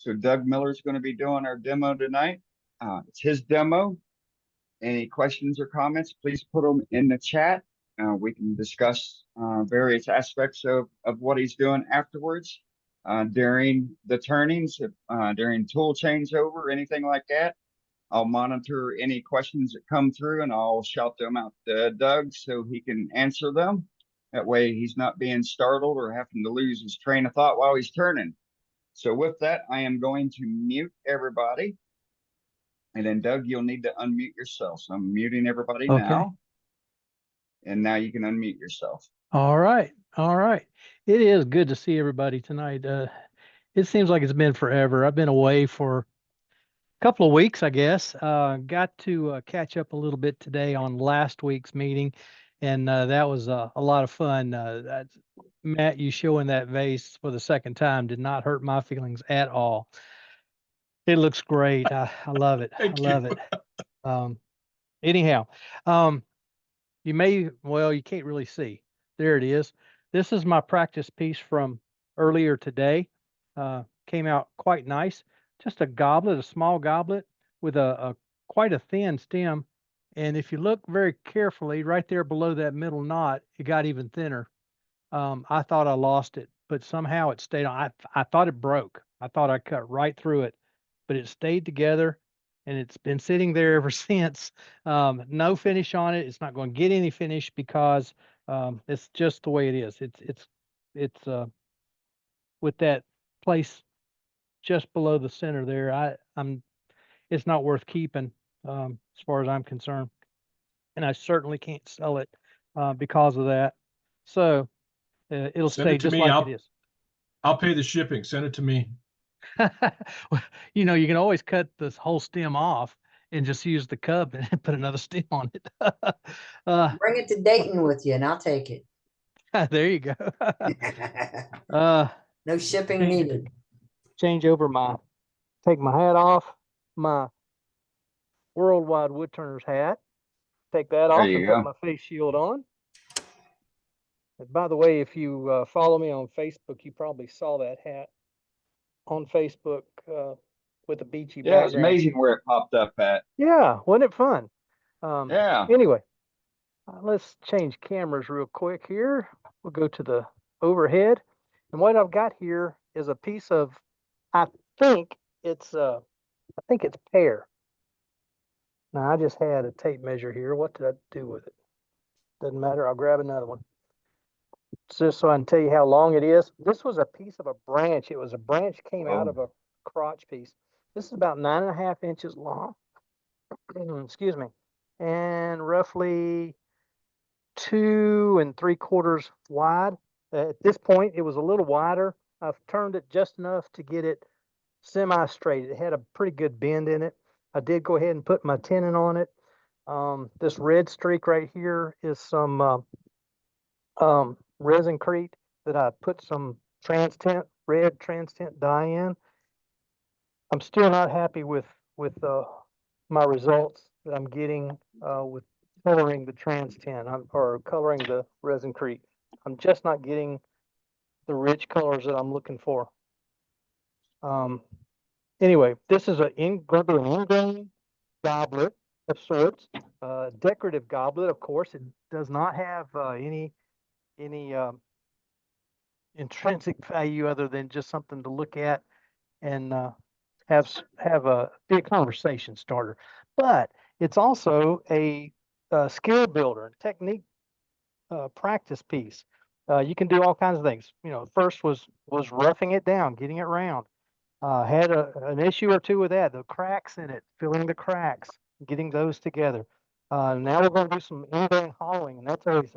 So Doug Miller's going to be doing our demo tonight. It's his demo. Any questions or comments, please put them in the chat. We can discuss various aspects of what he's doing afterwards during the turnings, during tool changeover, anything like that. I'll monitor any questions that come through and I'll shout them out to Doug so he can answer them. That way he's not being startled or having to lose his train of thought while he's turning. So with that, I am going to mute everybody. And then Doug, you'll need to unmute yourself. So I'm muting everybody now. And now you can unmute yourself. All right. All right. It is good to see everybody tonight. It seems like it's been forever. I've been away for a couple of weeks, I guess. Got to catch up a little bit today on last week's meeting, and that was a lot of fun. Matt, you showing that vase for the second time did not hurt my feelings at all. It looks great. I love it. I love it. Anyhow, you can't really see. There it is. This is my practice piece from earlier today. Came out quite nice. Just a goblet, a small goblet with a quite a thin stem. And if you look very carefully, right there below that middle knot, it got even thinner. I thought I lost it, but somehow it stayed on. I thought it broke. I thought I cut right through it, but it stayed together and it's been sitting there ever since. No finish on it. It's not going to get any finish because it's just the way it is. It's with that place just below the center there. It's not worth keeping as far as I'm concerned, and I certainly can't sell it because of that. So it'll stay just like it is. I'll pay the shipping. Send it to me. You know, you can always cut this whole stem off and just use the cup and put another stem on it. Bring it to Dayton with you and I'll take it. There you go. No shipping needed. Take my hat off, my Worldwide Woodturners hat. Take that off and put my face shield on. And by the way, if you follow me on Facebook, you probably saw that hat on Facebook with a beachy background. Yeah, it's amazing where it popped up at. Yeah, wasn't it fun? Yeah. Anyway, let's change cameras real quick here. We'll go to the overhead. And what I've got here is a piece of, I think it's pear. Now, I just had a tape measure here. What did I do with it? Doesn't matter. I'll grab another one. Just so I can tell you how long it is. This was a piece of a branch. It was a branch came out of a crotch piece. This is about 9.5 inches long. Excuse me. And roughly 2 3/4 wide. At this point, it was a little wider. I've turned it just enough to get it semi-straight. It had a pretty good bend in it. I did go ahead and put my tenon on it. This red streak right here is some resin-crete that I put some red trans-tint dye in. I'm still not happy with my results that I'm getting with coloring the trans-tint or coloring the resin-crete. I'm just not getting the rich colors that I'm looking for. Anyway, this is an ingrain goblet of sorts, decorative goblet. Of course, it does not have any intrinsic value other than just something to look at and be a conversation starter. But it's also a skill builder, technique practice piece. You can do all kinds of things. You know, first was roughing it down, getting it round. Had an issue or two with that, the cracks in it, filling the cracks, getting those together. Now we're going to do some ingrain hollowing, and that's always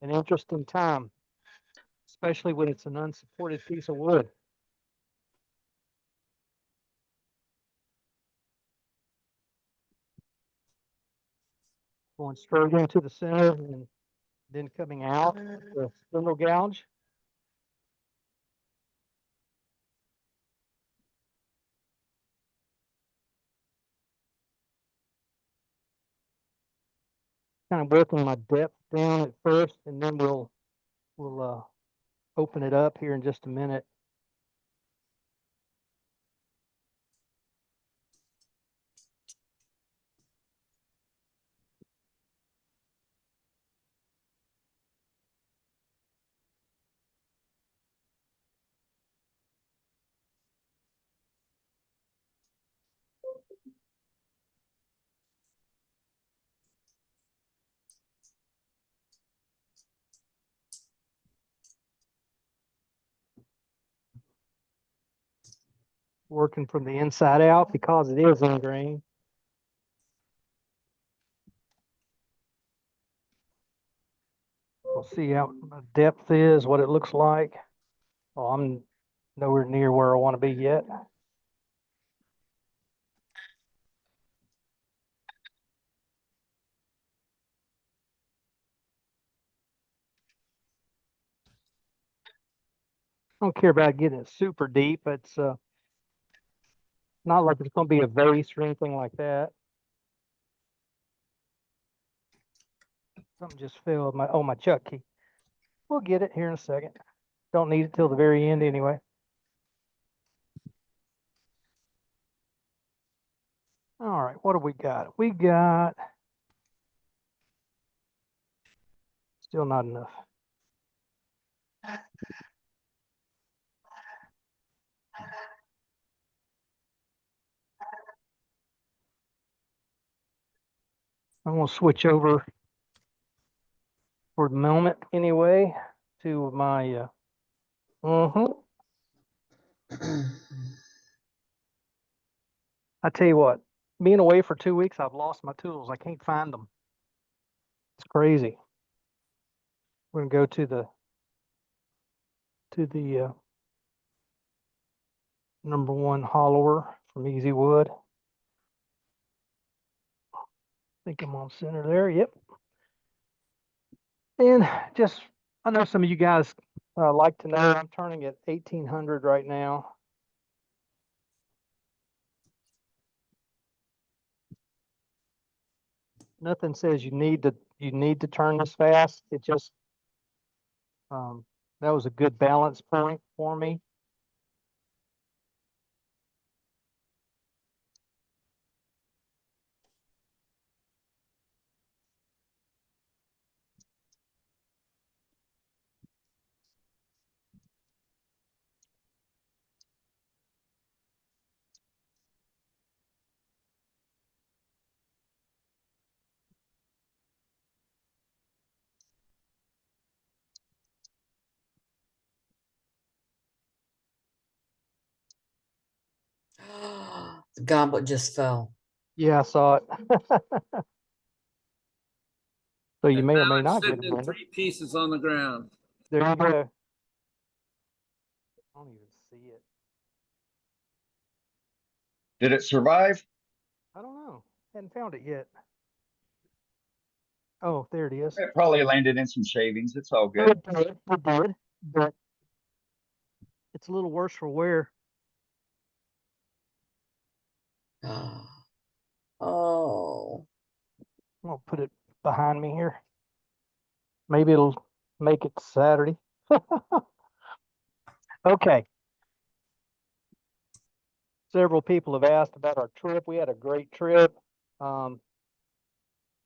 an interesting time, especially when it's an unsupported piece of wood. Going straight into the center and then coming out the spindle gouge. Kind of working my depth down at first, and then we'll open it up here in just a minute. working from the inside out because it is ingrained. We'll see how the depth is, what it looks like. Well, I'm nowhere near where I want to be yet. I don't care about getting it super deep. It's not like it's going to be a vase or anything like that. Something just fell with my chuck key. We'll get it here in a second. Don't need it till the very end anyway. All right, what do we got? We got still not enough. I'm going to switch over for the moment anyway to my I tell you what, being away for 2 weeks, I've lost my tools. I can't find them. It's crazy. We're gonna go to the number one hollower from Easy Wood. I think I'm on center there. Yep. And just, I know some of you guys like to know I'm turning at 1800 right now. Nothing says you need to turn this fast. It just that was a good balance point for me. The goblet just fell. Yeah, I saw it. So you And may or now may I'm not get sitting a in blender. 3 pieces on the ground. There you go. I don't even see it. Did it survive? I don't know. Hadn't found it yet. Oh, there it is. It probably landed in some shavings. It's all No, good. it did. It did. But it's a little worse for wear. Oh, I'm gonna put it behind me here. Maybe it'll make it Saturday. Okay. Several people have asked about our trip. We had a great trip.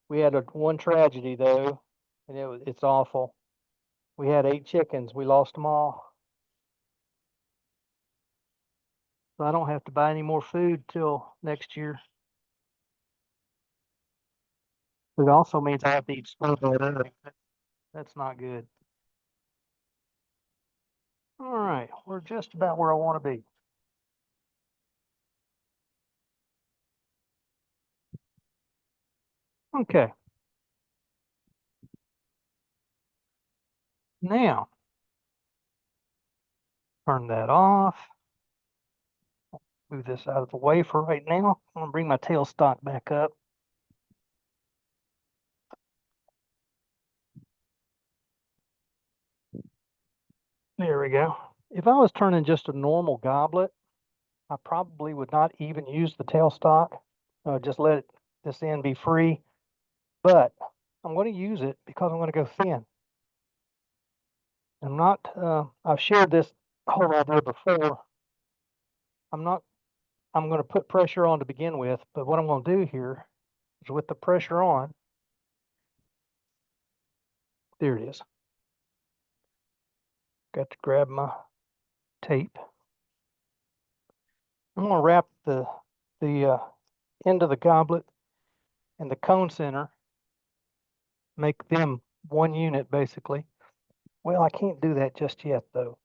We had one tragedy though, and it's awful. We had 8 chickens. We lost them all. So I don't have to buy any more food till next year. It also means I have to eat spoiled egg. That's not good. All right, we're just about where I want to be. Okay. Now, turn that off. Move this out of the way for right now. I'm gonna bring my tailstock back up. There we go. If I was turning just a normal goblet, I probably would not even use the tailstock. Just let this end be free. But I'm going to use it because I'm going to go thin. I'm not, I've shared this whole idea before. I'm going to put pressure on to begin with, but what I'm going to do here is with the pressure on, there it is. Got to grab my tape. I'm going to wrap the end of the goblet and the cone center, make them one unit basically. Well, I can't do that just yet though.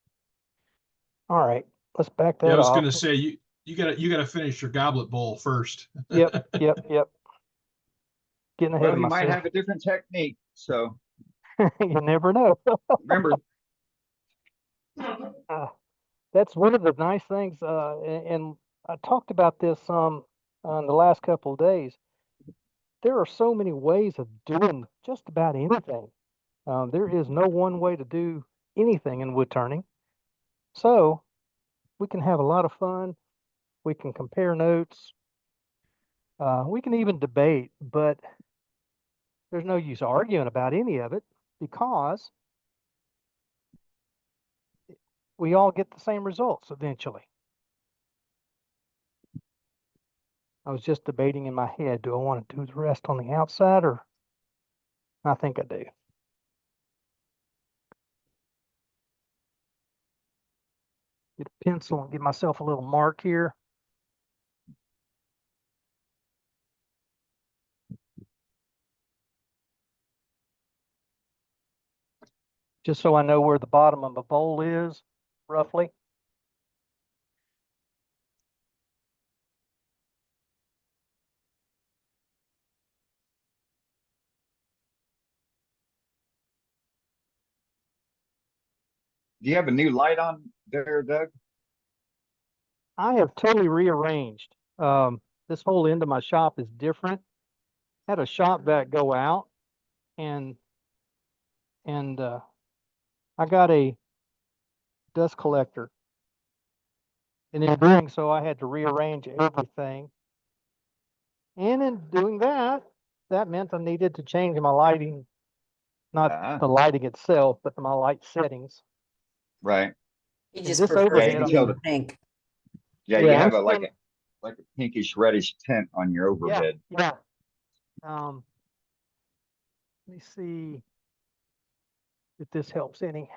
All right, let's back Yeah, I that was off. gonna say, you gotta finish your goblet bowl first. Yep. Getting ahead Well, of he might myself. have a different technique. So You never know. remember, That's one of the nice things, and I talked about this on the last couple of days. There are so many ways of doing just about anything. There is no one way to do anything in wood turning. So we can have a lot of fun. We can compare notes. We can even debate, but there's no use arguing about any of it because we all get the same results eventually. I was just debating in my head, do I want to do the rest on the outside, or I think I do. Get a pencil and give myself a little mark here. Just so I know where the bottom of the bowl is, roughly. do you have a new light on there, Doug? I have totally rearranged. This whole end of my shop is different. Had a shop vac go out, and I got a dust collector. And in doing so, I had to rearrange everything. And in doing that, that meant I needed to change my lighting, not Ah. the lighting itself, but my light settings. Right. He And just this prefers overhead, you to can be tell in pink. Yeah, Yeah, you I'm have still- like a pinkish reddish tint on your overhead. yeah. Let me see if this helps any.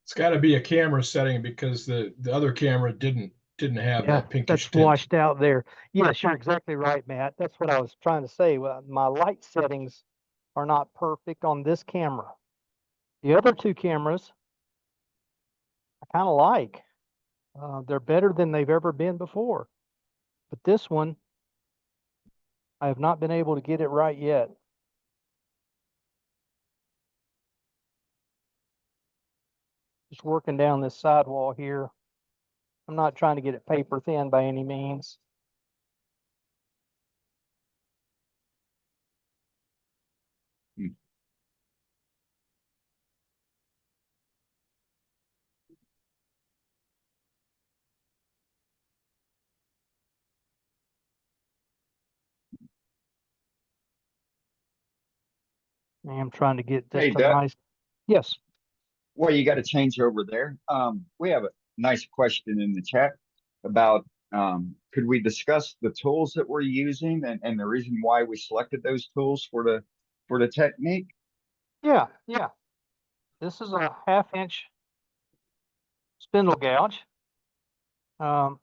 It's got to be a camera setting because the other camera didn't have Yeah, that pinkish that's tint. washed out there. Yes, you're exactly right, Matt. That's what I was trying to say. Well, my light settings are not perfect on this camera. The other two cameras, I kind of like. They're better than they've ever been before. But this one, I have not been able to get it right yet. Just working down this sidewall here. I'm not trying to get it paper thin by any means. I am trying to get Hey, just a Doug. nice. Yes. Well, you got to change over there. We have a nice question in the chat about could we discuss the tools that we're using and the reason why we selected those tools for the technique? Yeah. This is a 1/2 inch spindle gouge. One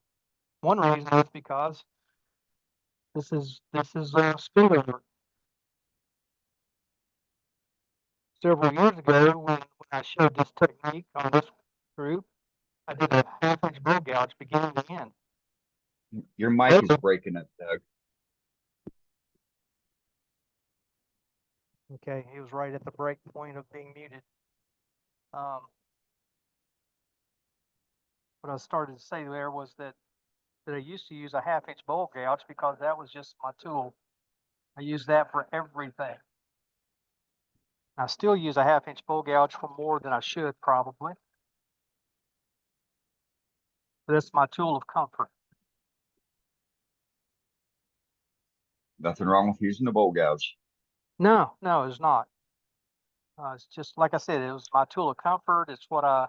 reason is because this is spindle work. Several years ago, when I showed this technique on this group, I did a 1/2 inch bow gouge beginning to end. Your mic is breaking up, Doug. Okay, he was right at the break point of being muted. What I started to say there was that I used to use a 1/2 inch bowl gouge because that was just my tool. I use that for everything. I still use a 1/2 inch bowl gouge for more than I should probably. But it's my tool of comfort. Nothing wrong with using the bowl gouge. No, it's not. It's just like I said, it was my tool of comfort. It's what I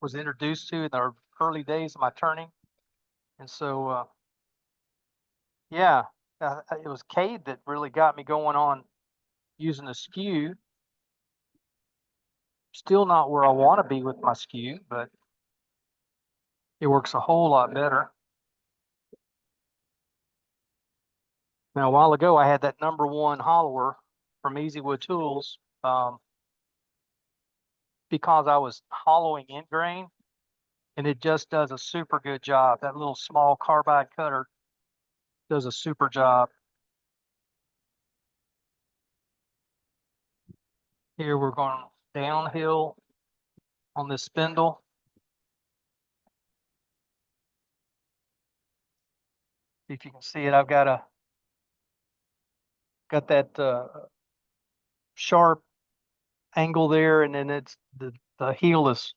was introduced to in the early days of my turning. And so, yeah, it was Cade that really got me going on using a skew. Still not where I want to be with my skew, but it works a whole lot better. Now, a while ago, I had that #1 hollower from Easy Wood Tools because I was hollowing in grain. and it just does a super good job. That little small carbide cutter does a super job. Here we're going downhill on this spindle. See if you can see it. I've got that sharp angle there, and then it's the heel is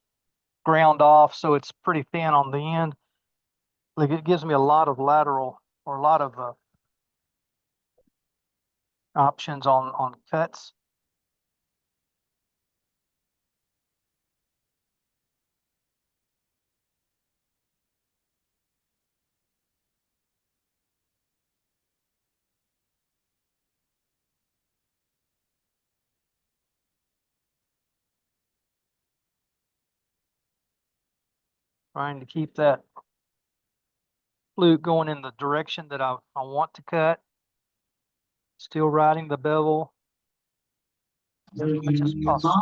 ground off, so it's pretty thin on the end. Like, it gives me a lot of lateral, or a lot of options on cuts. Trying to keep that flute going in the direction that I want to cut. Still riding the bevel as much as possible.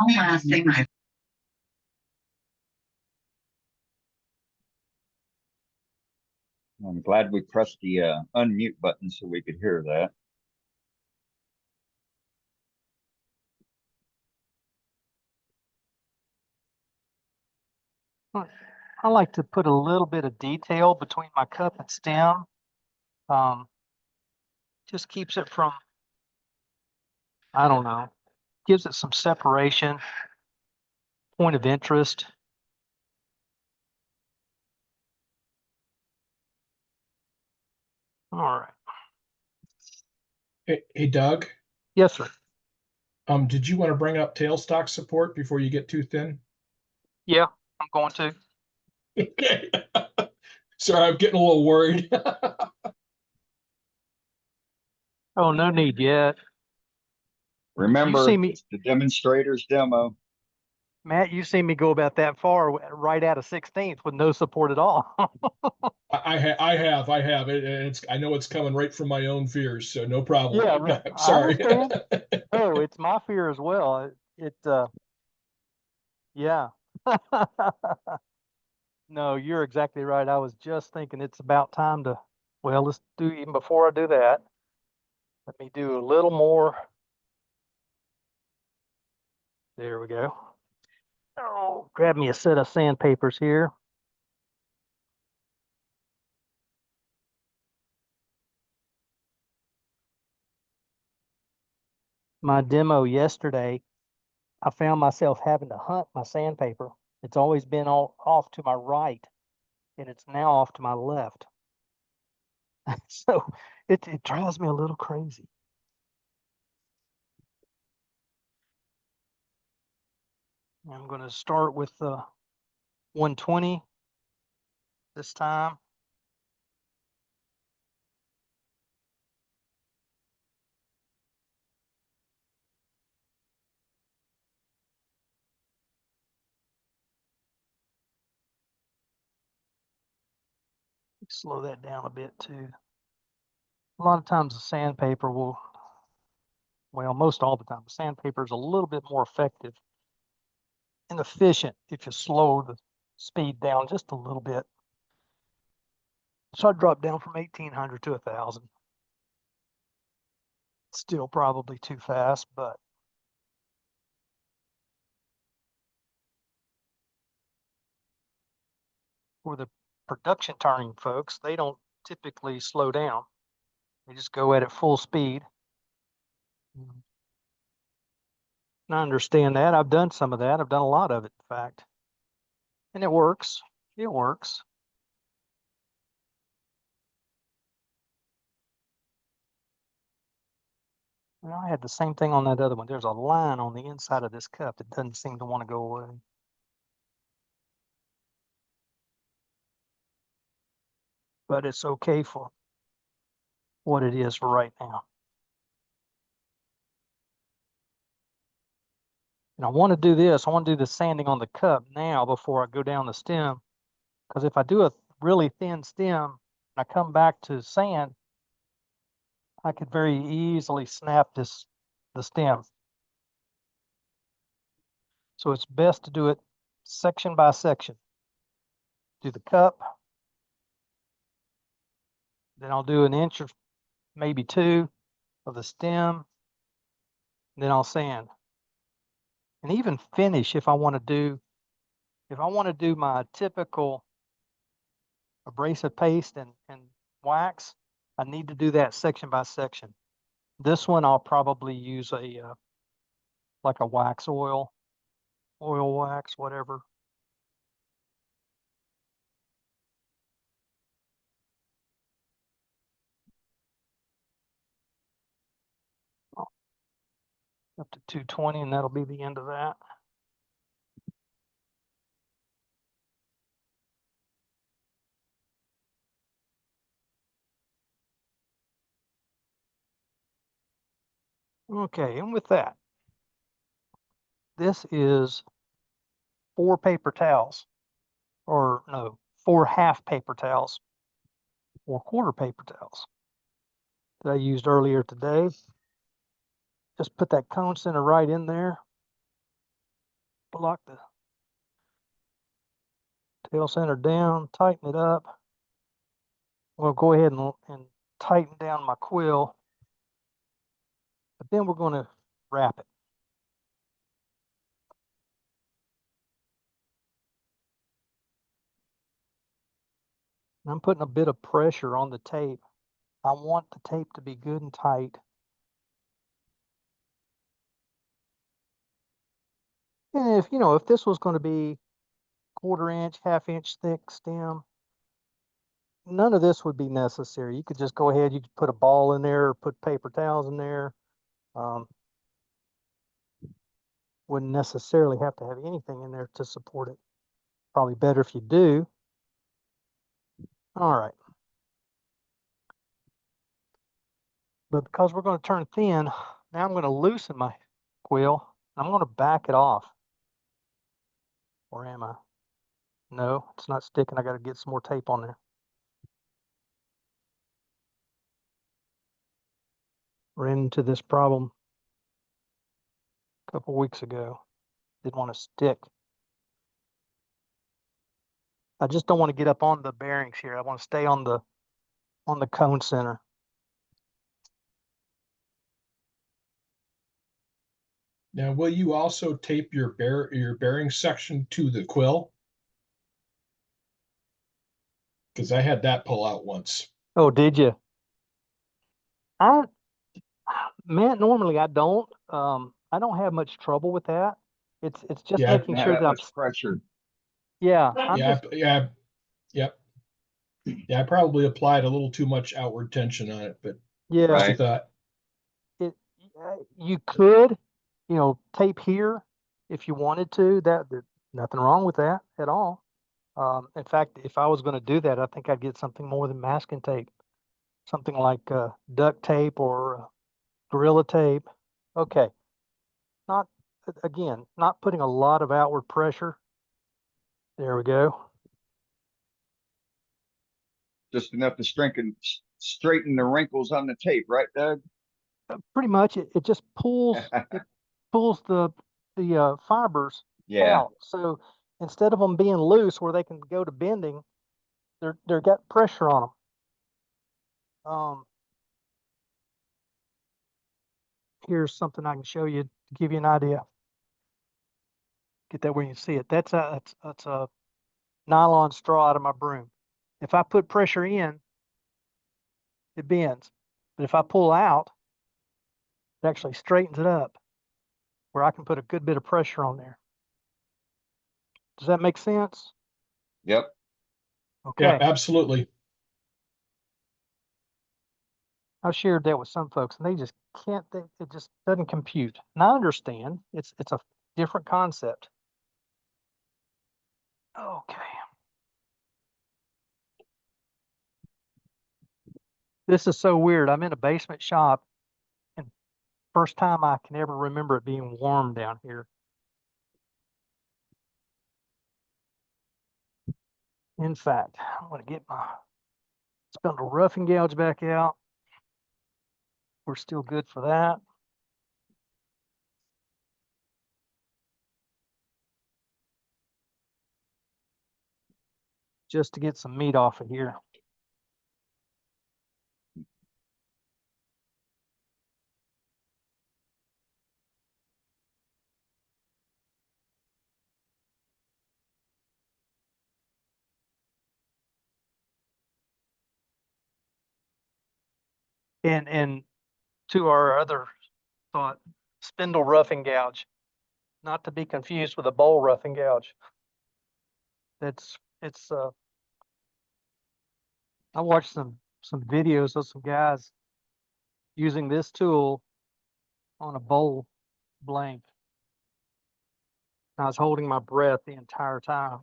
I'm glad we pressed the unmute button so we could hear that. I like to put a little bit of detail between my cup and stem. Just keeps it from, I don't know, gives it some separation, point of interest. All right. Hey, Doug, Yes, sir. did you want to bring up tailstock support before you get too thin? Yeah, I'm going to. Okay. Sorry, I'm getting a little worried. Oh, no need yet. Remember, see me- it's the demonstrator's demo. Matt, you seen me go about that far right out of 16th with no support at all. I have it. It's I know it's coming right from my own fears, so no problem. Yeah, I'm I sorry. understand. Oh, it's my fear as well. Yeah. No, you're exactly right. I was just thinking it's about time to, well, let's do, even before I do that, let me do a little more. There we go. Oh, grab me a set of sandpapers here. My demo yesterday, I found myself having to hunt my sandpaper. It's always been all off to my right, and it's now off to my left. So it drives me a little crazy. I'm going to start with the 120 this time. Slow that down a bit too. A lot of times the sandpaper will, well, most all the time, the sandpaper is a little bit more effective and efficient if you slow the speed down just a little bit. So I dropped down from 1800 to 1000. Still probably too fast, but for the production turning folks, they don't typically slow down. They just go at it full speed. And I understand that. I've done some of that. I've done a lot of it, in fact. And it works. It works. Well, I had the same thing on that other one. There's a line on the inside of this cup that doesn't seem to want to go away. But it's okay for what it is for right now. And I want to do this. I want to do the sanding on the cup now before I go down the stem. Because if I do a really thin stem and I come back to sand, I could very easily snap the stem. So it's best to do it section by section. do the cup. Then I'll do an inch or maybe 2 of the stem. Then I'll sand. And even finish if I want to do my typical abrasive paste and wax, I need to do that section by section. This one I'll probably use a like a wax oil wax, whatever. Up to 220, and that'll be the end of that. Okay, and with that, this is 4 paper towels, or no, 4 half paper towels, or quarter paper towels that I used earlier today. Just put that cone center right in there. Lock the tail center down, tighten it up. We'll go ahead and tighten down my quill, but then we're going to wrap it. I'm putting a bit of pressure on the tape. I want the tape to be good and tight. And if this was going to be 1/4 inch, 1/2 inch thick stem, none of this would be necessary. You could just go ahead, you could put a ball in there or put paper towels in there. Wouldn't necessarily have to have anything in there to support it. Probably better if you do. All right. But because we're going to turn thin, now I'm going to loosen my quill. I'm going to back it off. Or am I? No, it's not sticking. I got to get some more tape on there. Ran into this problem a couple weeks ago. Didn't want to stick. I just don't want to get up on the bearings here. I want to stay on the cone center. Now, will you also tape your bearing section to the quill? Because I had that pull out once. Oh, did you? Normally I don't. I don't have much trouble with that. It's just Yeah, making Not sure that that I'm, much pressure. yeah, I probably applied a little too much outward tension on it, but yeah, just a Right. thought. you could, tape here if you wanted to. There's nothing wrong with that at all. In fact, if I was going to do that, I think I'd get something more than masking tape, something like duct tape or Gorilla tape. Okay, not putting a lot of outward pressure. There we go. Just enough to straighten the wrinkles on the tape, right, Doug? Pretty much, it just pulls the fibers Yeah. out. So instead of them being loose where they can go to bending, they're got pressure on them. Here's something I can show you to give you an idea. Get that where you can see it. That's a nylon straw out of my broom. If I put pressure in, it bends. But if I pull out, it actually straightens it up where I can put a good bit of pressure on there. Does that make sense? Yep. Okay. Yeah, absolutely. I've shared that with some folks and they just can't, it just doesn't compute. And I understand it's a different concept. Okay. This is so weird. I'm in a basement shop and first time I can ever remember it being warm down here. In fact, I'm going to get my spindle roughing gouge back out. We're still good for that. just to get some meat off of here. And to our other thought, spindle roughing gouge, not to be confused with a bowl roughing gouge. It's I watched some videos of some guys using this tool on a bowl blank. I was holding my breath the entire time.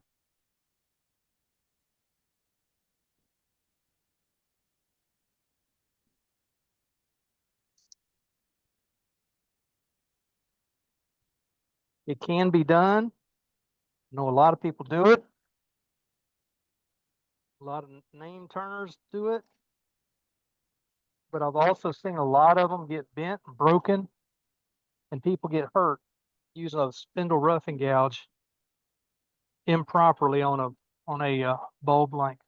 It can be done. I know a lot of people do it. A lot of name turners do it. But I've also seen a lot of them get bent and broken, and people get hurt using a spindle roughing gouge improperly on a bowl blank.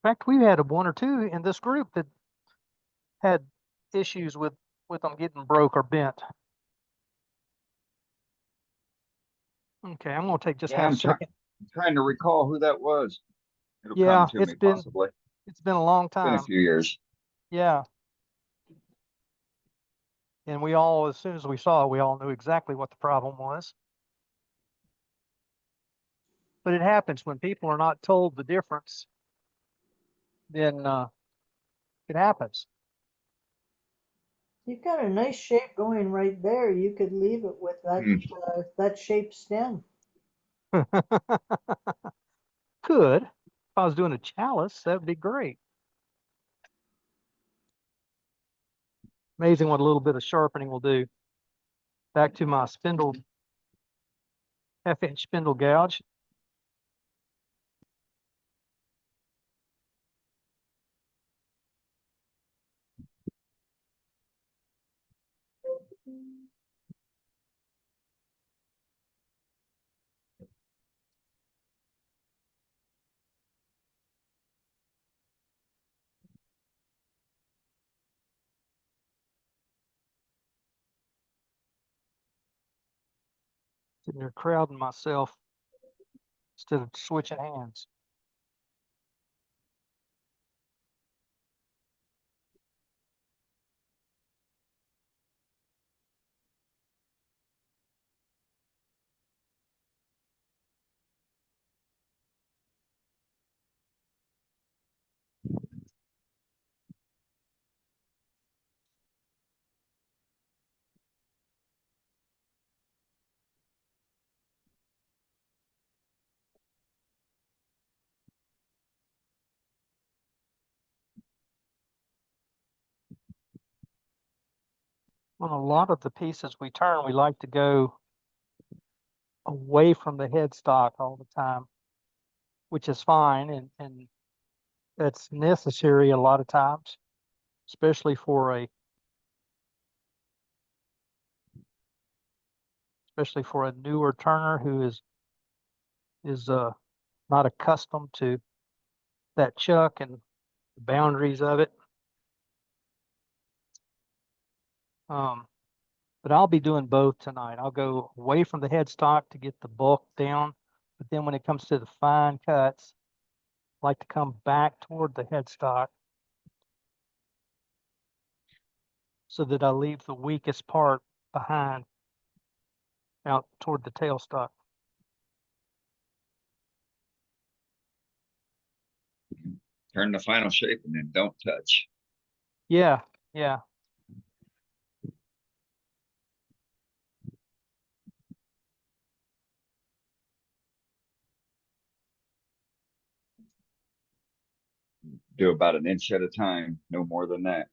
In fact, we've had one or two in this group that had issues with them getting broke or bent. Okay, I'm gonna take just Yeah, half a I'm second. trying to recall who that was. It'll Yeah, come to me possibly. it's been a long It's been a time. few years. Yeah. And we all, as soon as we saw it, we all knew exactly what the problem was. But it happens when people are not told the difference, then it happens. You've got a nice shape going right there. You could leave it with that that shape stem. Could. If I was doing a chalice, that'd be great. Amazing what a little bit of sharpening will do. Back to my spindle, half-inch spindle gouge. Sitting there crowding myself instead of switching hands. On a lot of the pieces we turn, we like to go away from the headstock all the time, which is fine, and that's necessary a lot of times, especially for a newer turner who is not accustomed to that chuck and the boundaries of it. But I'll be doing both tonight. I'll go away from the headstock to get the bulk down, but then when it comes to the fine cuts, I like to come back toward the headstock so that I leave the weakest part behind out toward the tailstock. Turn the final shape and then don't touch. Yeah, yeah. Do about an inch at a time, no more than that.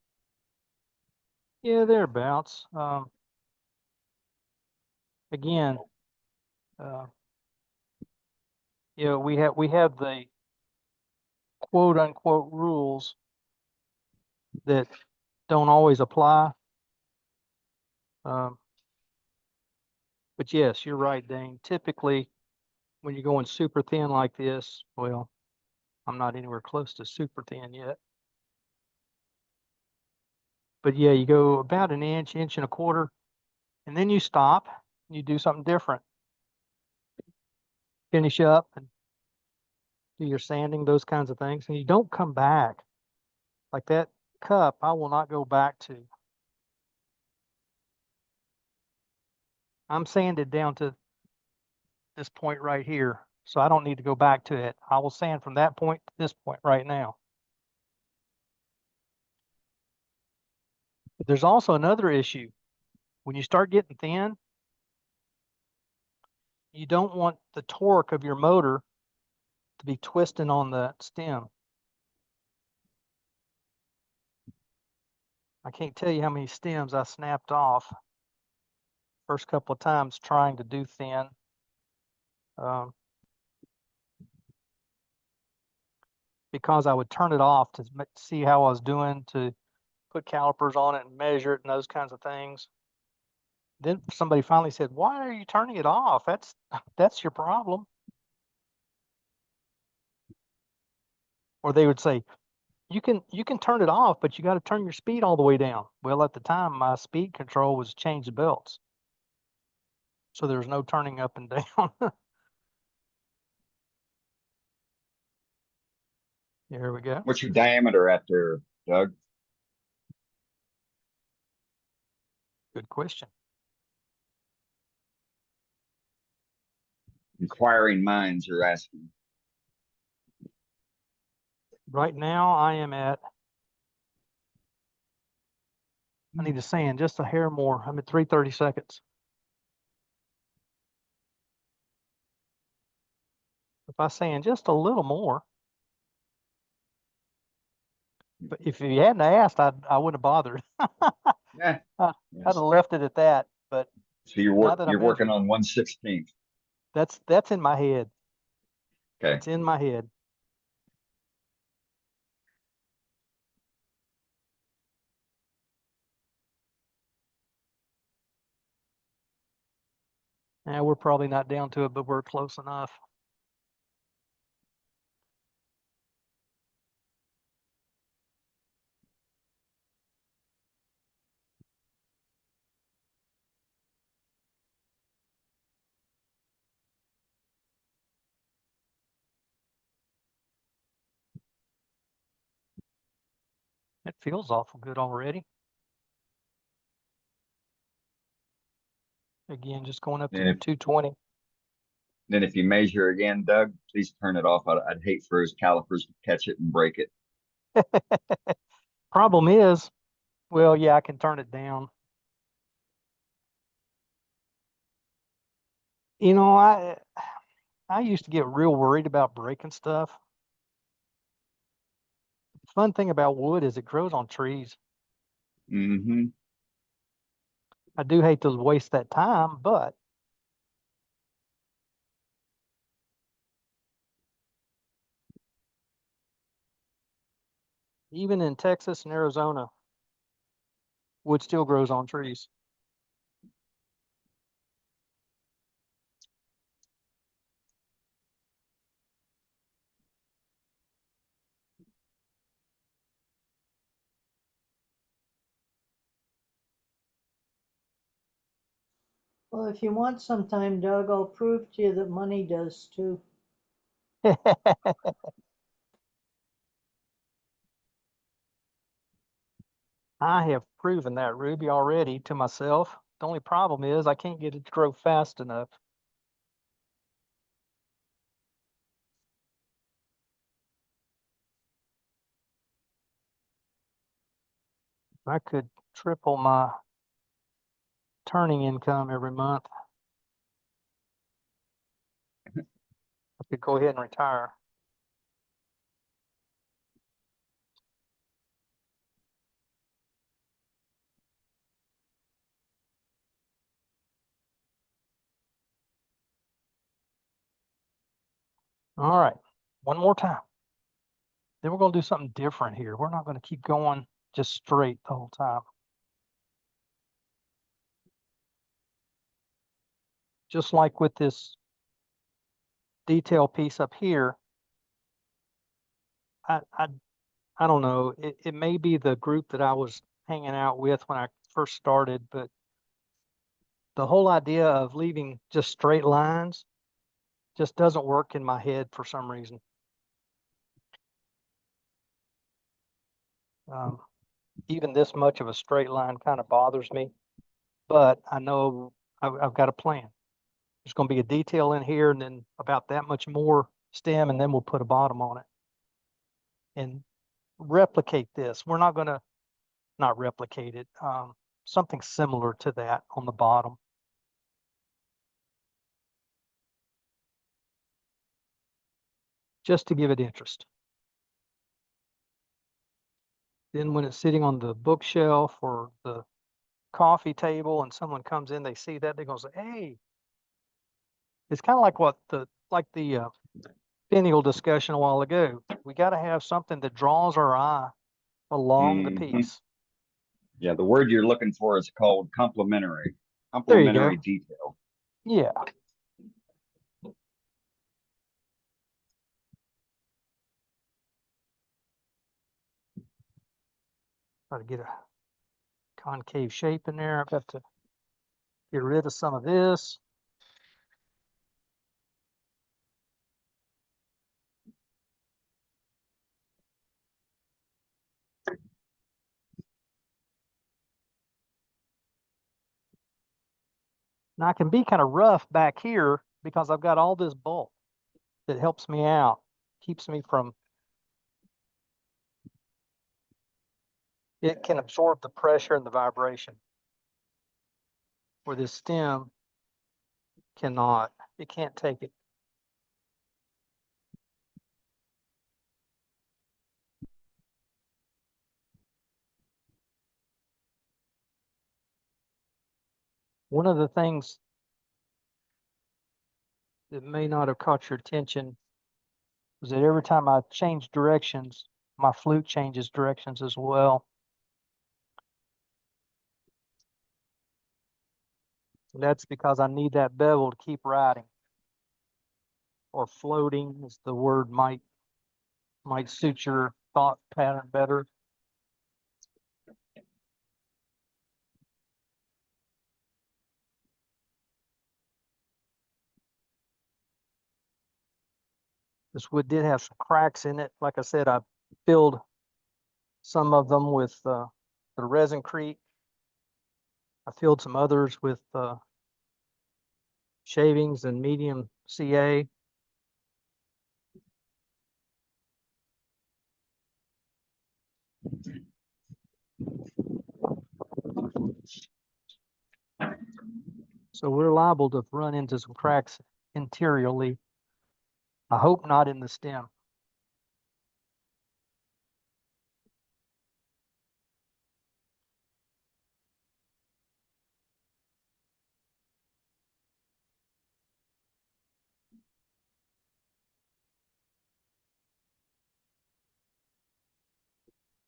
Yeah, thereabouts. Again, we have the quote unquote rules that don't always apply. But yes, you're right, Dane. Typically, when you're going super thin like this, well, I'm not anywhere close to super thin yet. But yeah, you go about an inch, inch and a quarter, and then you stop, and you do something different. Finish up and do your sanding, those kinds of things. And you don't come back. Like that cup, I will not go back to. I'm sanded down to this point right here, so I don't need to go back to it. I will sand from that point to this point right now. But there's also another issue. When you start getting thin, you don't want the torque of your motor to be twisting on the stem. I can't tell you how many stems I snapped off first couple of times trying to do thin. Because I would turn it off to see how I was doing, to put calipers on it and measure it and those kinds of things. Then somebody finally said, "Why are you turning it off? That's your problem." Or they would say, you can turn it off, but you got to turn your speed all the way down. Well, at the time, my speed control was change the belts. So there's no turning up and down. Here we go. What's your diameter at there, Doug? Good question. Inquiring minds are asking. Right now, I am at, I need to sand just a hair more. I'm at 3/32. If I sand just a little more, but if you hadn't asked, I wouldn't have bothered. Yeah. I'd Yes. have left it at that. But So you're now that I you're working measured, on 1/16. that's in my head. Okay. It's in my head. Now we're probably not down to it, but we're close enough. It feels awful good already. Again, just going up to And if, 220. then if you measure again, Doug, please turn it off. I'd hate for his calipers to catch it and break it. Problem is, well, yeah, I can turn it down. You know, I used to get real worried about breaking stuff. The fun thing about wood is it grows on trees. Mm-hmm. I do hate to waste that time, but even in Texas and Arizona, wood still grows on trees. Well, if you want some time, Doug, I'll prove to you that money does too. I have proven that, Ruby, already to myself. The only problem is I can't get it to grow fast enough. If I could triple my turning income every month, I could go ahead and retire. All right, one more time. Then we're going to do something different here. We're not going to keep going just straight the whole time. just like with this detail piece up here, I don't know. It may be the group that I was hanging out with when I first started, but the whole idea of leaving just straight lines just doesn't work in my head for some reason. Even this much of a straight line kind of bothers me, but I know I've got a plan. There's going to be a detail in here and then about that much more stem, and then we'll put a bottom on it and replicate this. We're not going to not replicate it, something similar to that on the bottom. Just to give it interest. Then when it's sitting on the bookshelf or the coffee table and someone comes in, they see that, they're going to say, hey, it's kind of like what the finial discussion a while ago. We got to have something that draws our eye along the Mhm. piece. Yeah, the word you're looking for is called complementary. There you go. Complementary detail. Yeah. Try to get a concave shape in there. I've got to get rid of some of this. Now I can be kind of rough back here because I've got all this bulk that helps me out, keeps me from, it can absorb the pressure and the vibration where this stem cannot. It can't take it. One of the things that may not have caught your attention was that every time I change directions, my flute changes directions as well. That's because I need that bevel to keep riding, or floating, as the word might suit your thought pattern better. This wood did have some cracks in it. Like I said, I filled some of them with the resincrite. I filled some others with shavings and medium CA. So we're liable to run into some cracks interiorly. I hope not in the stem.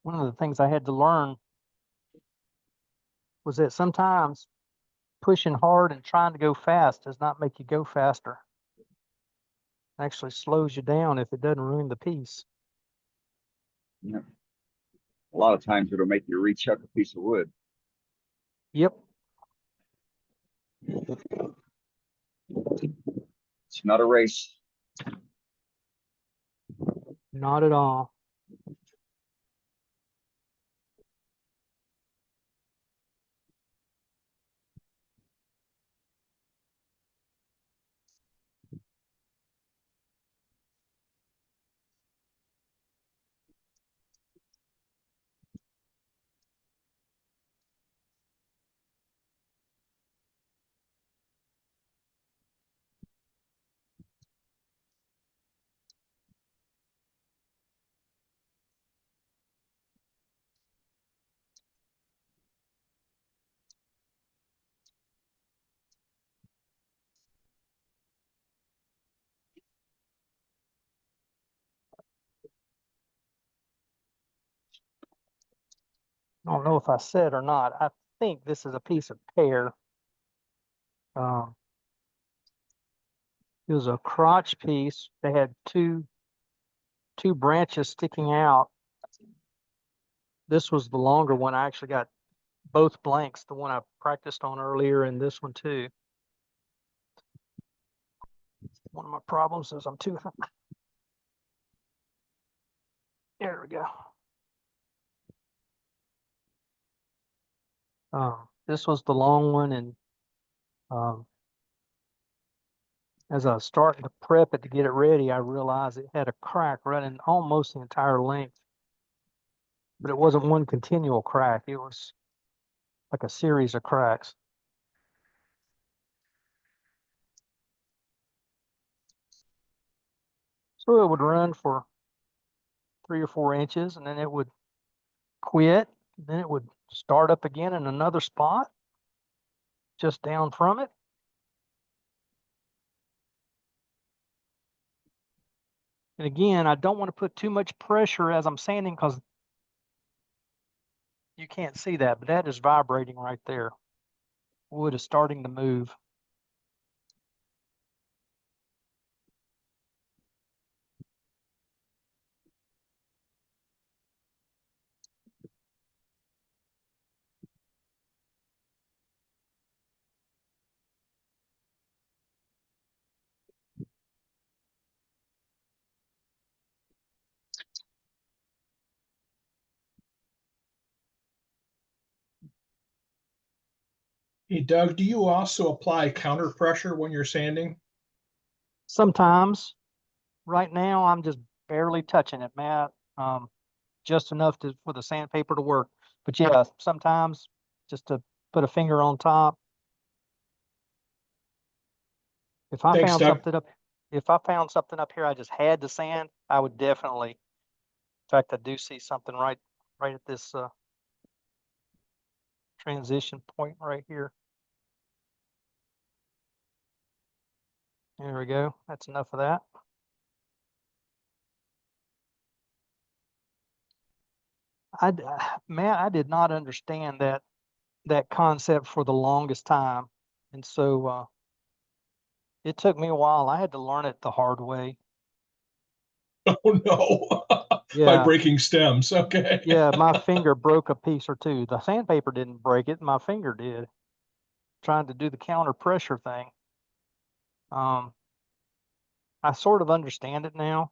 One of the things I had to learn was that sometimes pushing hard and trying to go fast does not make you go faster. It actually slows you down if it doesn't ruin the piece. Yeah. A lot of times it'll make you rechuck a piece of wood. Yep. It's not a race. Not at all. I don't know if I said or not. I think this is a piece of pear. It was a crotch piece. They had two branches sticking out. This was the longer one. I actually got both blanks, the one I practiced on earlier and this one too. One of my problems is I'm too. There we go. This was the long one, and as I was starting to prep it to get it ready, I realized it had a crack running almost the entire length. But it wasn't one continual crack. It was like a series of cracks. So it would run for 3 or 4 inches, and then it would quit. Then it would start up again in another spot, just down from it. And again, I don't want to put too much pressure as I'm sanding because you can't see that, but that is vibrating right there. Wood is starting to move. Hey, Doug, do you also apply counter pressure when you're sanding? Sometimes, right now, I'm just barely touching it, Matt. Just enough for the sandpaper to work. But yeah, sometimes just to put a finger on top. If I Thanks, found Doug. something up, if I found something up here I just had to sand, I would definitely. In fact, I do see something right at this transition point right here. There we go. That's enough of that. Matt, I did not understand that concept for the longest time, and so it took me a while. I had to learn it the hard way. Oh no, by Yeah, breaking stems. Okay. yeah, my finger broke a piece or two. The sandpaper didn't break it, my finger did. Trying to do the counter pressure thing. I sort of understand it now.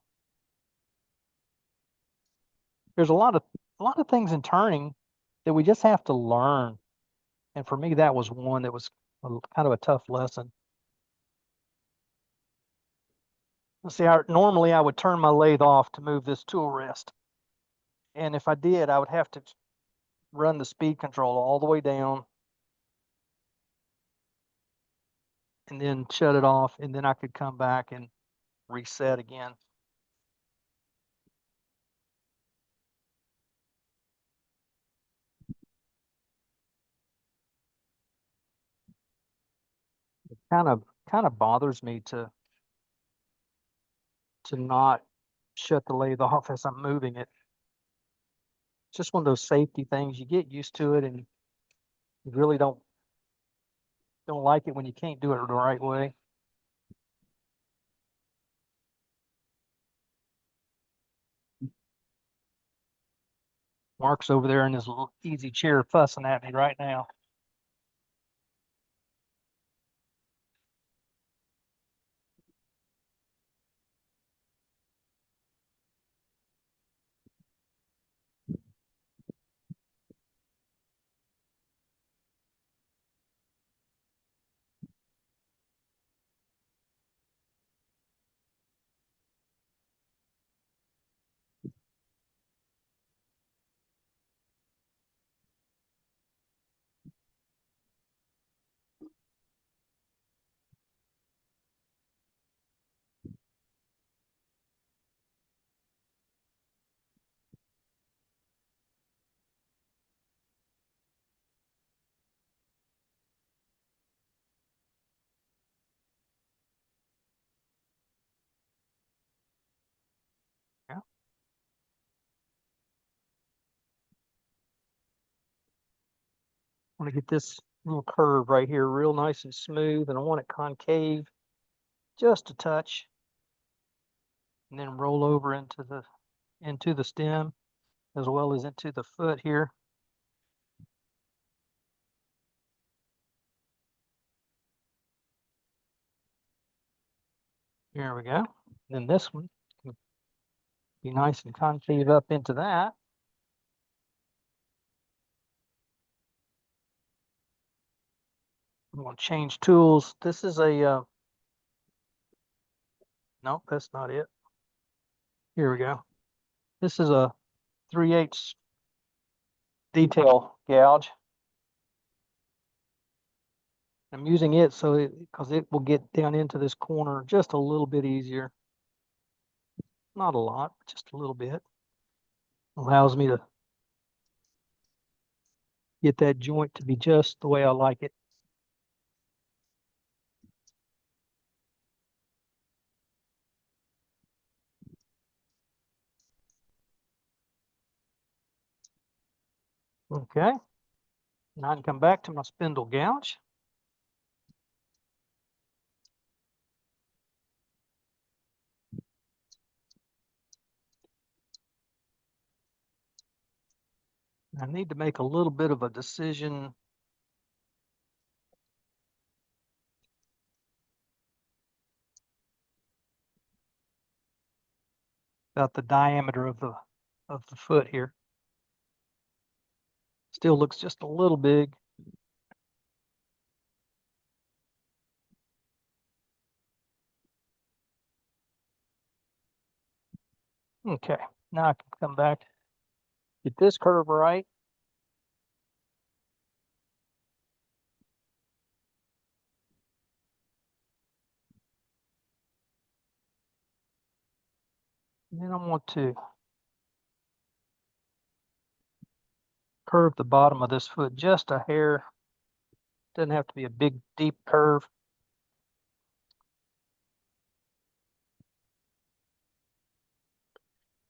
There's a lot of things in turning that we just have to learn. And for me, that was one that was kind of a tough lesson. Let's see, normally I would turn my lathe off to move this tool rest. And if I did, I would have to run the speed control all the way down and then shut it off. And then I could come back and reset again. It kind of bothers me to not shut the lathe off as I'm moving it. It's just one of those safety things. You get used to it and you really don't like it when you can't do it the right way. Mark's over there in his little easy chair fussing at me right now. Yeah. I want to get this little curve right here real nice and smooth, and I want it concave just a touch, and then roll over into the stem as well as into the foot here. There we go. Then this one can be nice and concave up into that. I'm going to change tools. This is a, nope, that's not it. Here we go. This is a 3/8 detail gouge. I'm using it so because it will get down into this corner just a little bit easier. Not a lot, but just a little bit. Allows me to get that joint to be just the way I like it. Okay. Now I can come back to my spindle gouge. I need to make a little bit of a decision about the diameter of the foot here. Still looks just a little big. Okay, now I can come back, get this curve right. And then I want to curve the bottom of this foot just a hair. Doesn't have to be a big, deep curve.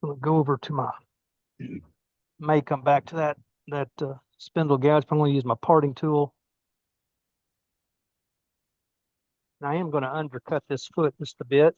I'm gonna go over to my, may come back to that spindle gouge, but I'm gonna use my parting tool. And I am gonna undercut this foot just a bit.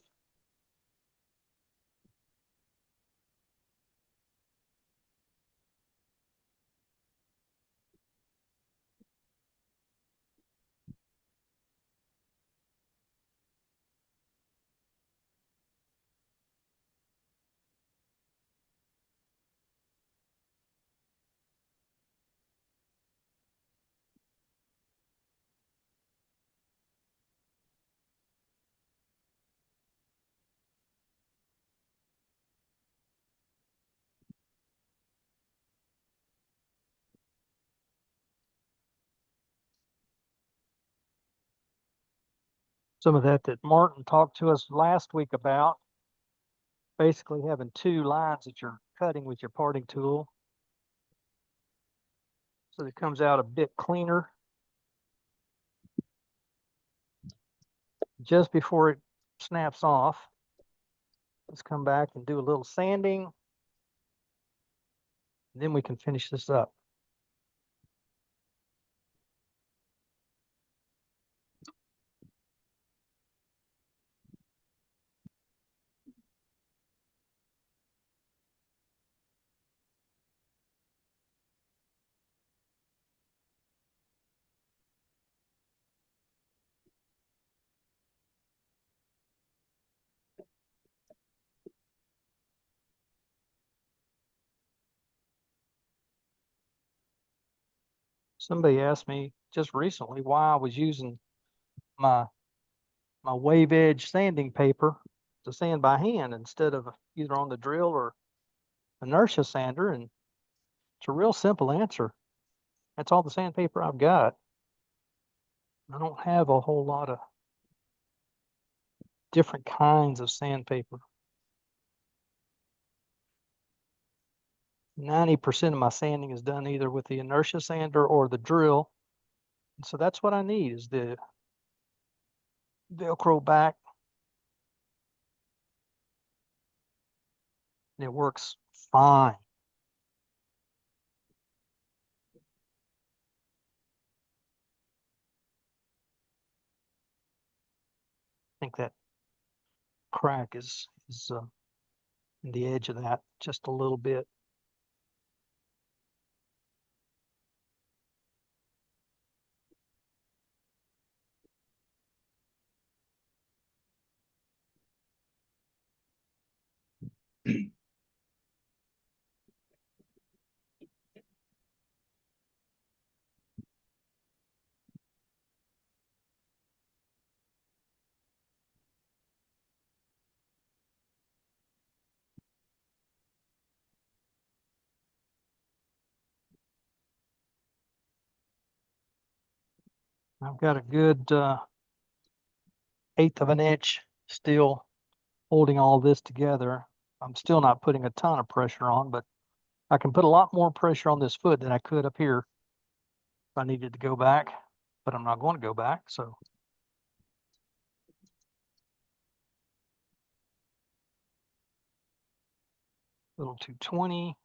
Some of that Martin talked to us last week about, basically having two lines that you're cutting with your parting tool. So it comes out a bit cleaner. Just before it snaps off, let's come back and do a little sanding. Then we can finish this up. Somebody asked me just recently why I was using my wave edge sanding paper to sand by hand instead of either on the drill or inertia sander, and it's a real simple answer. That's all the sandpaper I've got. I don't have a whole lot of different kinds of sandpaper. 90% of my sanding is done either with the inertia sander or the drill. And so that's what I need, is the Velcro back. And it works fine. I think that crack is in the edge of that just a little bit. I've got a good 1/8 of an inch still holding all this together. I'm still not putting a ton of pressure on, but I can put a lot more pressure on this foot than I could up here if I needed to go back, but I'm not going to go back. So little 220.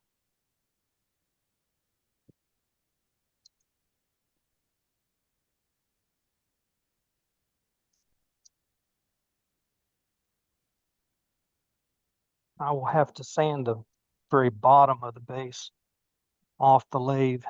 I will have to sand the very bottom of the base off the lathe.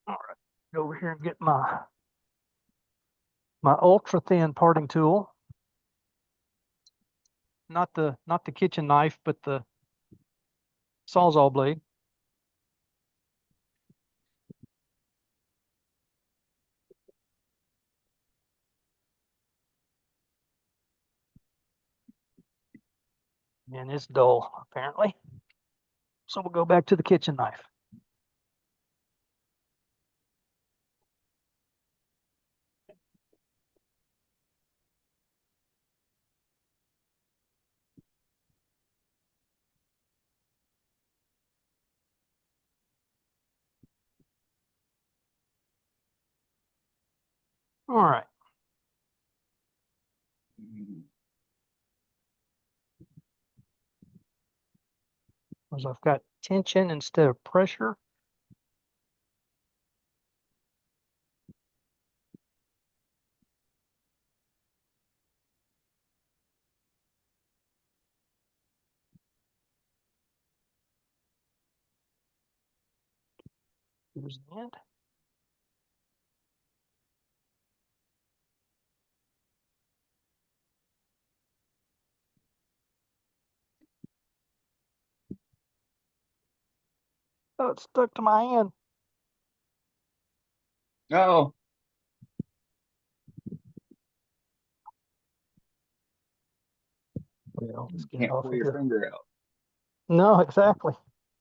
All right, go over here and get my ultra thin parting tool. Not the kitchen knife, but the Sawzall blade. And it's dull, apparently. So we'll go back to the kitchen knife. All right. Because I've got tension instead of pressure. Here's the end. Oh, it's stuck to my hand. Oh, Well, let's get it can't off pull of your here. finger No, exactly.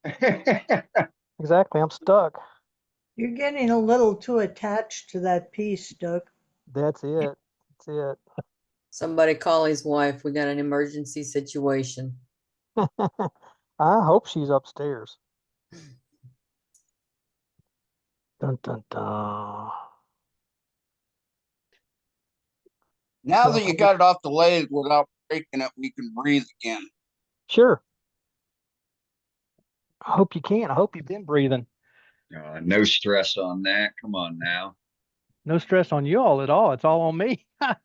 out. Exactly. I'm stuck. You're getting a little too attached to that piece, Doug. That's it. That's it. Somebody call his wife. We got an emergency situation. I hope she's upstairs. Dun dun dun. Now So that you got it off the lathe without breaking it, we can breathe again. sure. I hope you can. I hope you've been breathing. No stress on that. Come on now. No stress on you all at all. It's all on me. Right?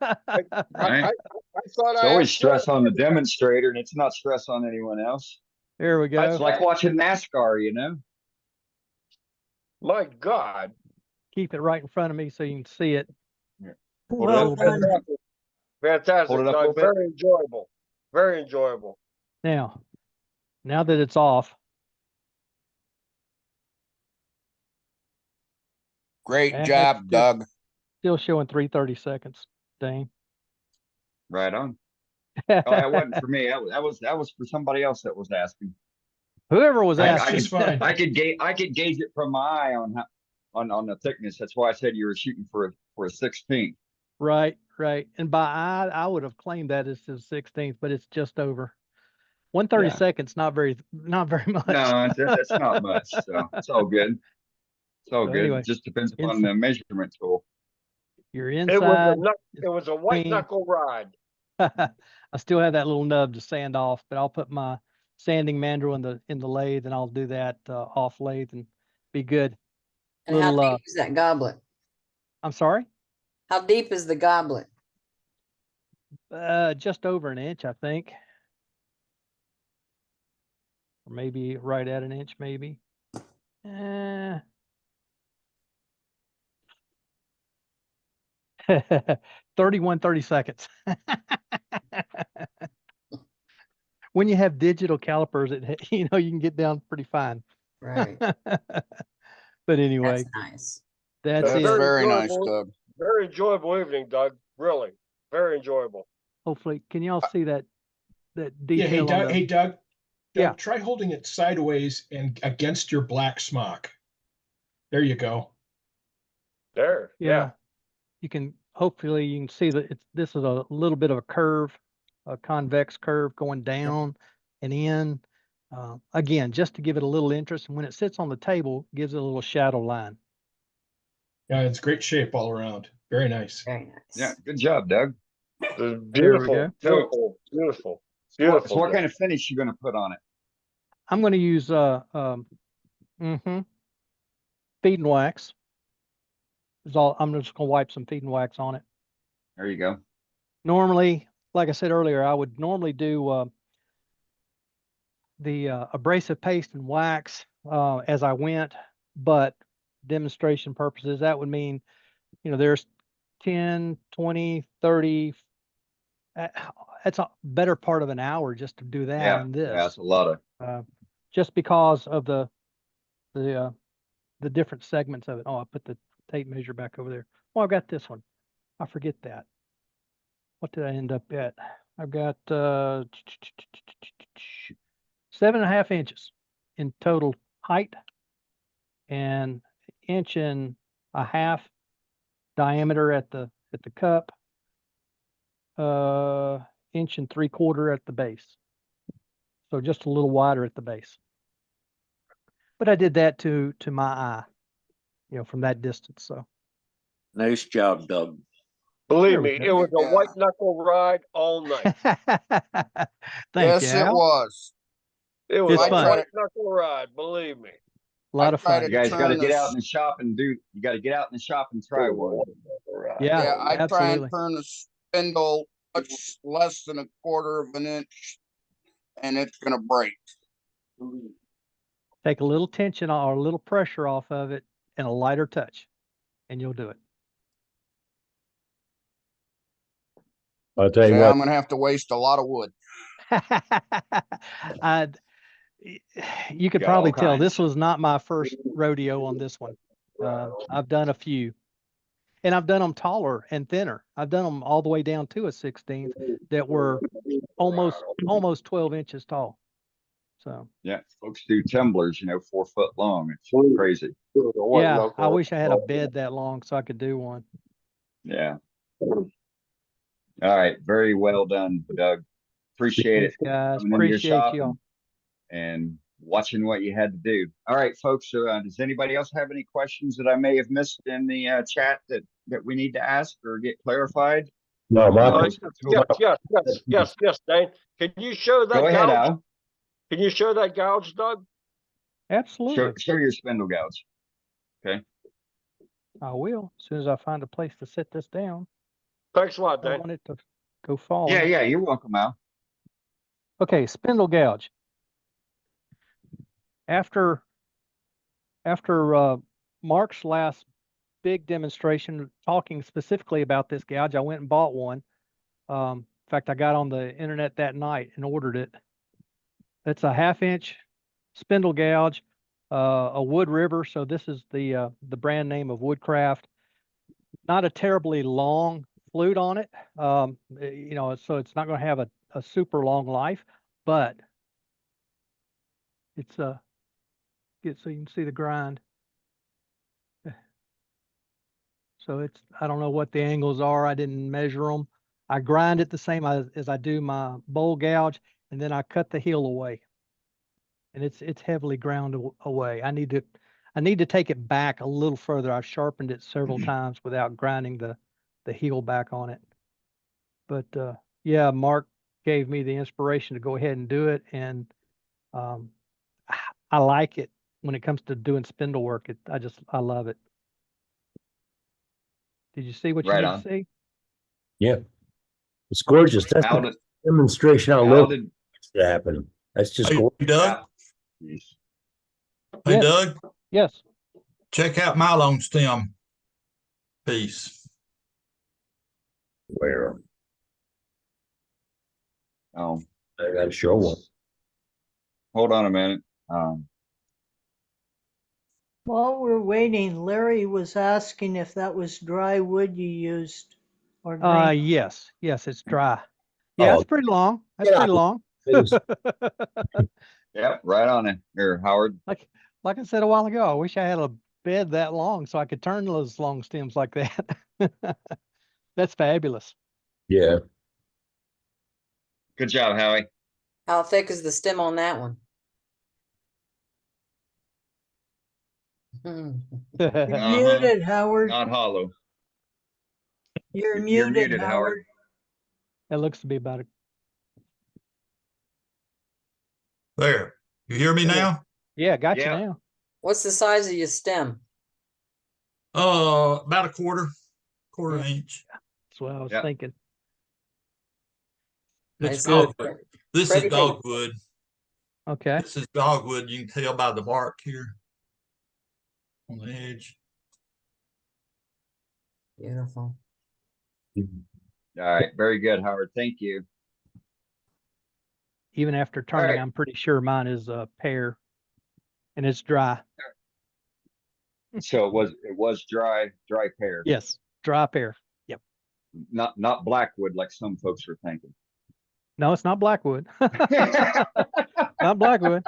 I thought It's I always asked stress you. on the demonstrator, and it's not stress on anyone else. There we go. It's like watching NASCAR, you know? My God. Keep it right in front of me so you can see it. Hold it Well up. done. Fantastic. Hold it up a Doug. little bit. Very enjoyable. Very enjoyable. Now that it's off, Great and job, it's Doug. still showing 3:30 seconds, Dane. Right on. Oh, that wasn't for me. That was for somebody else that was asking. Whoever was That's asking. just fine. I could gauge it from my eye on the thickness. That's why I said you were shooting for a 16. Right. And by eye, I would have claimed that it's his 16th, but it's just over. 130 Yeah. seconds, not very much. No, that's not much. So it's all good. It's all So good. anyway, It just depends upon inside, the measurement tool. You're It was a inside. it was a white clean. knuckle ride. I still have that little nub to sand off, but I'll put my sanding mandrel in the lathe, and I'll do that off lathe and be good. And how Little, deep is that goblet? I'm sorry, How deep is the goblet? just over an inch, I think, or maybe right at an inch, maybe. 30 seconds. When you have digital calipers, you can get down pretty fine. Right. But anyway, That's nice. that's That's it. very nice, enjoyable- Doug. Very enjoyable evening, Doug. Really, very enjoyable. Hopefully, can y'all see that Yeah, hey detail on Doug, the? hey Doug. Yeah. Doug, try holding it sideways and against your black smock. There you go. There, Yeah. Hopefully you can see that this is a little bit of a curve, a convex curve going down and in. Again, just to give it a little interest, and when it sits on the table, gives it a little shadow line. Yeah, it's great shape all around. Very nice. Very nice. Yeah, good job, Doug. Beautiful, There we go. beautiful, beautiful, So beautiful. what Doug. kind of finish you going to put on it? I'm going to use feed and wax. I'm just going to wipe some feed and wax on it. There you go. Normally, like I said earlier, I would normally do the abrasive paste and wax as I went, but demonstration purposes, that would mean, there's 10, 20, 30, that's a better part of an hour just to do that Yeah, on this. yeah, that's a lot of. Just because of the different segments of it. Oh, I put the tape measure back over there. Oh, I've got this one. I forget that. What did I end up at? I've got 7.5 inches in total height and 1.5 inches diameter at the cup, 1.75 inches at the base. So just a little wider at the base. But I did that to my eye, from that distance. So Nice job, Doug. Believe There we me, go. it was a Yeah. white knuckle ride all night. Thank Yes, you, it Al. was. It was It's a fun. white knuckle ride. Believe me. A lot I of tried fun. You guys got to turn get this- out in the shop and you got to get out in the shop and try one. Yeah, Yeah, I try absolutely. and turn the spindle much less than 1/4 of an inch, and it's gonna break. Take a little tension or a little pressure off of it and a lighter touch, and you'll do it. I'll tell you Yeah, what, I'm gonna have to waste a lot of wood. You could Got all probably tell kinds. this was not my first rodeo on this one. I've done a few, and I've done them taller and thinner. I've done them all the way down to a 16th that were almost 12 inches tall. So Yeah, folks do tumblers, 4 foot long. It's crazy. It was a white yeah, knuckle I wish I had a ride. bed that long so I could do one. Yeah. All right. Very well done, Doug. Appreciate it. Thanks, guys. Coming into your Appreciate shop y'all. and watching what you had to do. All right, folks. So, does anybody else have any questions that I may have missed in the chat that we need to ask or get clarified? no, my, Yes, Dane. Can you show that Go ahead, gouge? Al. Can you show that gouge, Doug? Absolutely. Show your spindle gouge. Okay. I will, as soon as I find a place to sit this down. Thanks a lot, I Dane. want it to go falling. Yeah. You're welcome, Al. Okay, spindle gouge. After Mark's last big demonstration talking specifically about this gouge, I went and bought one. In fact, I got on the internet that night and ordered it. It's a 1/2 inch spindle gouge, a Wood River. So this is the brand name of Woodcraft. Not a terribly long flute on it, so it's not going to have a super long life, but it's get so you can see the grind. So I don't know what the angles are. I didn't measure them. I grind it the same as I do my bowl gouge, and then I cut the heel away. And it's heavily ground away. I need to take it back a little further. I've sharpened it several times without grinding the the heel back on it. But yeah, Mark gave me the inspiration to go ahead and do it, and I like it when it comes to doing spindle work. I love it. Did you see what you Right need on. to see? Yeah. It's gorgeous. That's How the did, demonstration how how little did, to happen. That's just Hey, gorgeous. Doug, Jeez. hey, Yes. Doug, Yes. check out my long stem piece. Where Oh, I got to show one. hold on a minute. While we're waiting, Larry was asking if that was dry wood you used or green. Yes, it's dry. Yeah, Oh, it's pretty long. That's get pretty out. long. It is. Yep, right on it. Here, Howard. Like I said a while ago, I wish I had a bed that long so I could turn those long stems like that. That's fabulous. Yeah. Good job, Howie. How thick is the stem on that one? You're muted, Howard. Not hollow. You're You're muted, muted, Howard. Howard. It looks to be about it. There. You hear me now? Yeah, got you Yeah. now. What's the size of your stem? About a quarter Yeah. inch. That's what I was Yeah. thinking. It's It's good. dogwood. This Pretty is big. dogwood. Okay. This is dogwood. You can tell by the bark here on the edge. Beautiful. All right. Very good, Howard. Thank you. Even after turning, right. I'm pretty sure mine is a pear, and it's dry. So it was dry pear, Yes, dry pear. not blackwood like some folks were thinking. No, it's not blackwood. Not blackwood.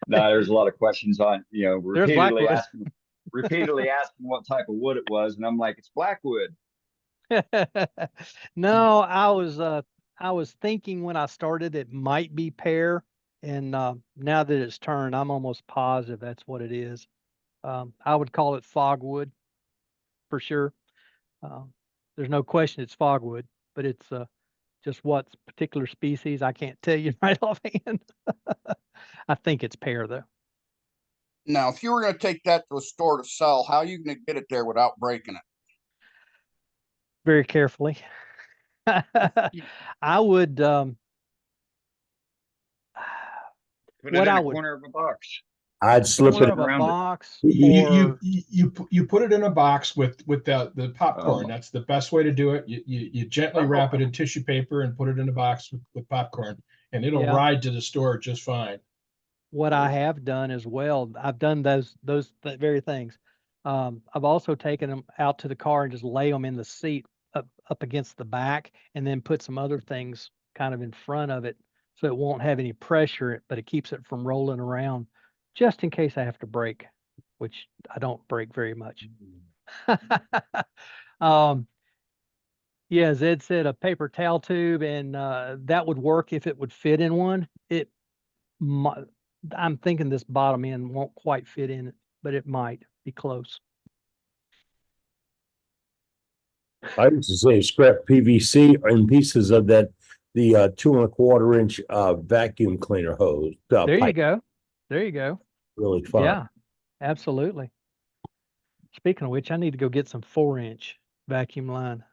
No, there's a lot of questions on, There's blackwood. repeatedly asking what type of wood it was, and I'm like, it's blackwood. No, I was thinking when I started it might be pear, and now that it's turned, I'm almost positive that's what it is. I would call it fogwood for sure. There's no question it's fogwood, but it's just what particular species I can't tell you right offhand. I think it's pear though. Now, if you were gonna take that to a store to sell, how are you gonna get it there without breaking it? Very carefully. I would Put it what in I a would corner of a box. I'd slip corner it of a around it. box You or you put it in a box with the popcorn. Oh. That's the best way to do it. You gently wrap it in tissue paper and put it in a box with popcorn, and it'll Yeah. ride to the store just fine. what I have done as well. I've done those very things. I've also taken them out to the car and just lay them in the seat up against the back, and then put some other things kind of in front of it so it won't have any pressure, but it keeps it from rolling around, just in case I have to brake, which I don't brake very much. Yeah, Zed said a paper towel tube, and that would work if it would fit in one. I'm thinking this bottom end won't quite fit in it, but it might be close. I used to say scrap PVC and pieces of the 2 1/4 inch vacuum cleaner hose. There you Pipe. go. There you go. Really fun. Yeah, absolutely. Speaking of which, I need to go get some 4-inch vacuum line.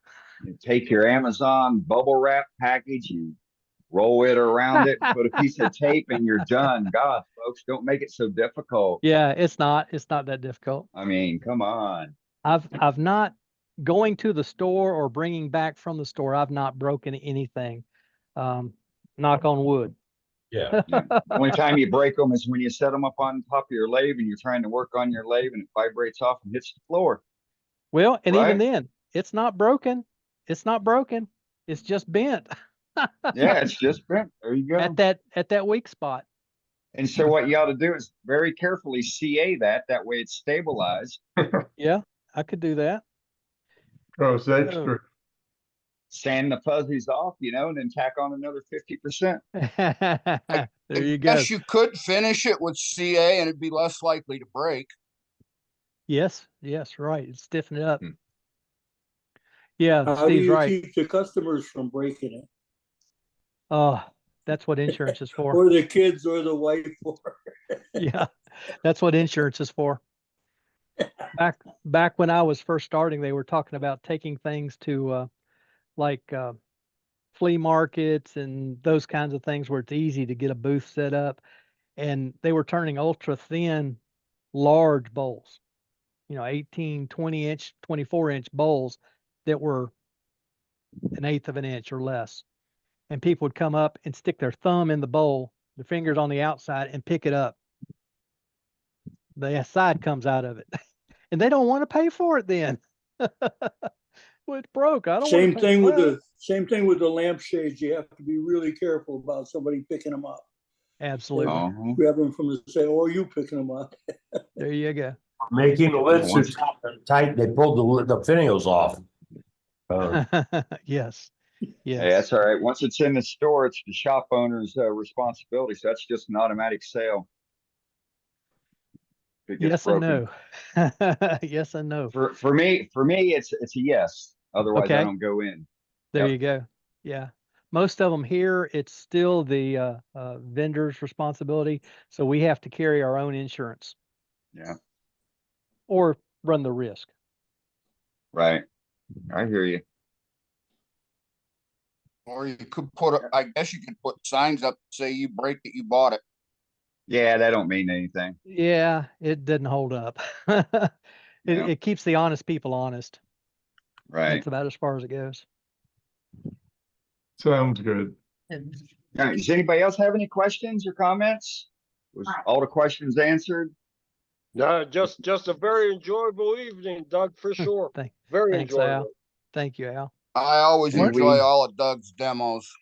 You take your Amazon bubble wrap package, you roll it around it, put a piece of tape, and you're done. God, folks, don't make it so difficult. Yeah, it's not that difficult. I mean, come on. I've not going to the store or bringing back from the store. I've not broken anything. Knock on wood. Yeah. Yeah. The only time you break them is when you set them up on top of your lathe and you're trying to work on your lathe and it vibrates off and hits the floor. Well, and even Right. then, it's not broken. It's not broken. It's just bent. Yeah, it's just bent. There you go. at that weak spot. And so what you ought to do is very carefully CA that way it's stabilized. Yeah, I could do that. Gross extra. Sand the fuzzies off, and then tack on another 50%. There you go. Yes, you could finish it with CA and it'd be less likely to break. Yes, right. Stiffen it up. Hmm. Yeah, How do Steve's you right. keep the customers from breaking it? Oh, that's what insurance is for. Or the kids or the wife or? Yeah, that's what insurance is for. Back when I was first starting, they were talking about taking things to like flea markets and those kinds of things where it's easy to get a booth set up, and they were turning ultra thin, large bowls, 18, 20 inch, 24 inch bowls that were an eighth of an inch or less. And people would come up and stick their thumb in the bowl, their fingers on the outside, and pick it up. The side comes out of it. And they don't want to pay for it then. Well, it's broke. I don't want to pay for that. Same thing with the lampshades. You have to be really careful about somebody picking them up. Absolutely. Uh-huh. Grab them from the side, or you picking them up. There you go. Making the lids so Once- tight, they pulled the finials off. Yes. Hey, Yes. that's all right. Once it's in the store, it's the shop owner's responsibility. So that's just an automatic sale. If it gets Yes and broken. no. Yes and no. For me, it's a yes. Otherwise, I Okay. don't go in. There Yep. you go. Yeah. Most of them here, it's still the vendor's responsibility. So we have to carry our own insurance Yeah, or run the risk. right. I hear you. Or you could put, I guess you could put signs up, say you break it, you bought it. Yeah, that don't mean anything. Yeah, it didn't hold up. Yeah. It keeps the honest people honest. Right. That's about as far as it goes. Sounds good. All right. Does anybody else have any questions or comments? Was all the questions answered? No, just a very enjoyable evening, Doug, for sure. Thank- Very Thanks, Al. enjoyable. Thank you, Al. I always And enjoy we- all of Doug's demos.